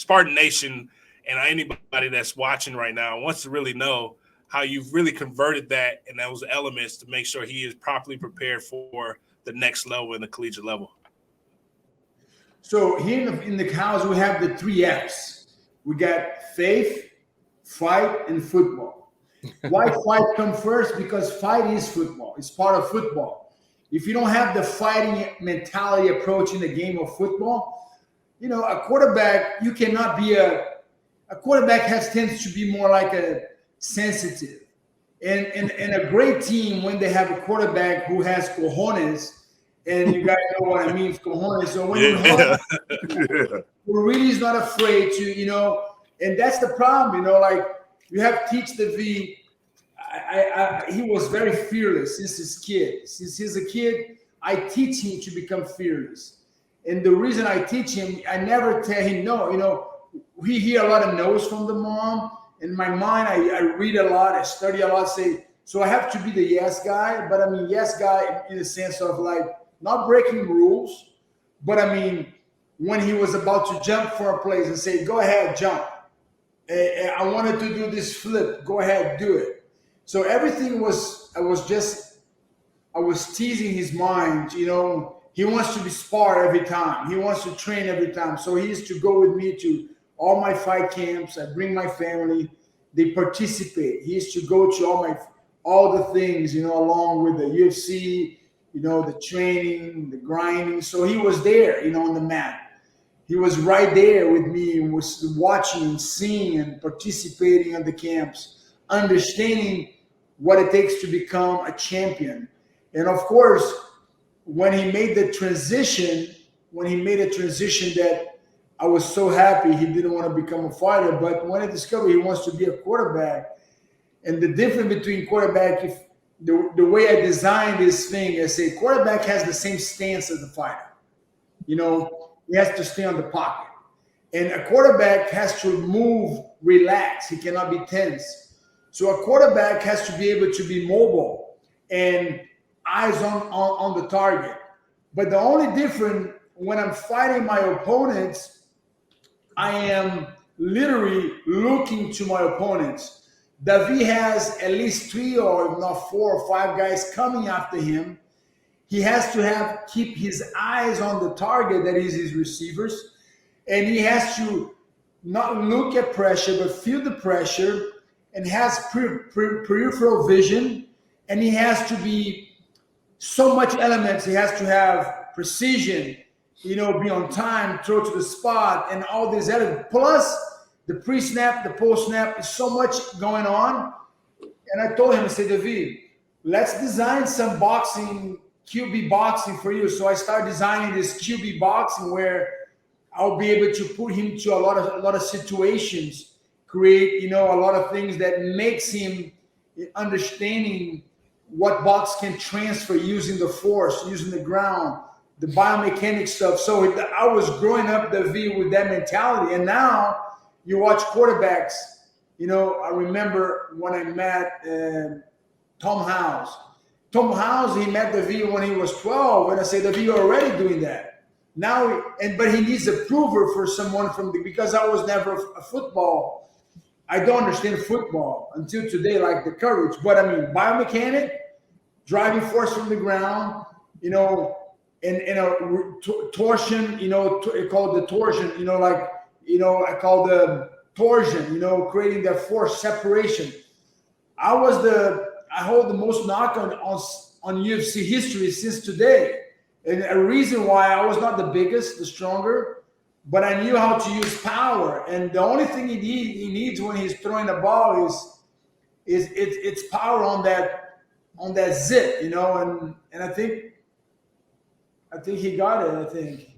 Spartan Nation and anybody that's watching right now wants to really know how you've really converted that and those elements to make sure he is properly prepared for the next level in the collegiate level. So here in the house, we have the 3 Fs. We got faith, fight, and football. Why fight come first? Because fight is football. It's part of football. If you don't have the fighting mentality approach in the game of football, you know, a quarterback, you cannot be a quarterback tends to be more like a sensitive. And a great team, when they have a quarterback who has cojones, and you guys know what I mean, cojones. So when who really is not afraid to, you know, and that's the problem, you know, like you have Teach Davi. He was very fearless since his kid. Since he's a kid, I teach him to become fearless. And the reason I teach him, I never tell him no. You know, we hear a lot of no's from the mom. In my mind, I read a lot, I study a lot, so I have to be the yes guy. But I mean, yes guy in the sense of like not breaking rules. But I mean, when he was about to jump for a place and say, go ahead, jump. I wanted to do this flip. Go ahead, do it. So everything was, I was teasing his mind. You know, he wants to be spar every time. He wants to train every time. So he used to go with me to all my fight camps. I bring my family. They participate. He used to go to all the things, you know, along with the UFC, you know, the training, the grinding. So he was there, you know, on the mat. He was right there with me and was watching and seeing and participating in the camps, understanding what it takes to become a champion. And of course, when he made the transition, that I was so happy he didn't want to become a fighter, but when I discovered he wants to be a quarterback, and the difference between quarterback, if the way I designed this thing, I say quarterback has the same stance as the fighter. You know, he has to stay on the pocket. And a quarterback has to move, relax. He cannot be tense. So a quarterback has to be able to be mobile and eyes on the target. But the only difference when I'm fighting my opponents, I am literally looking to my opponents. Davi has at least 3 or if not 4 or 5 guys coming after him. He has to keep his eyes on the target, that is his receivers, and he has to not look at pressure, but feel the pressure, and has peripheral vision, and he has to be so much elements. He has to have precision, you know, be on time, throw to the spot, and all these elements. Plus, the pre-snap, the post-snap, is so much going on. And I told him, I said, Davi, let's design some boxing, QB boxing for you. So I started designing this QB boxing where I'll be able to put him to a lot of situations, create, you know, a lot of things that makes him understanding what box can transfer using the force, using the ground, the biomechanics stuff. So I was growing up, Davi, with that mentality. And now you watch quarterbacks, you know, I remember when I met Tom House. Tom House, he met Davi when he was 12. And I said, Davi, you're already doing that. Now, but he needs a prover for someone because I was never a football. I don't understand football until today, like the courage. But I mean, biomechanic, driving force from the ground, you know, and a torsion, you know, called the torsion, you know, like, you know, I call the torsion, you know, creating that force separation. I hold the most knockout on UFC history since today. And a reason why I was not the biggest, the stronger, but I knew how to use power. And the only thing he needs when he's throwing the ball is it's power on that zip, you know. And I think he got it. I think.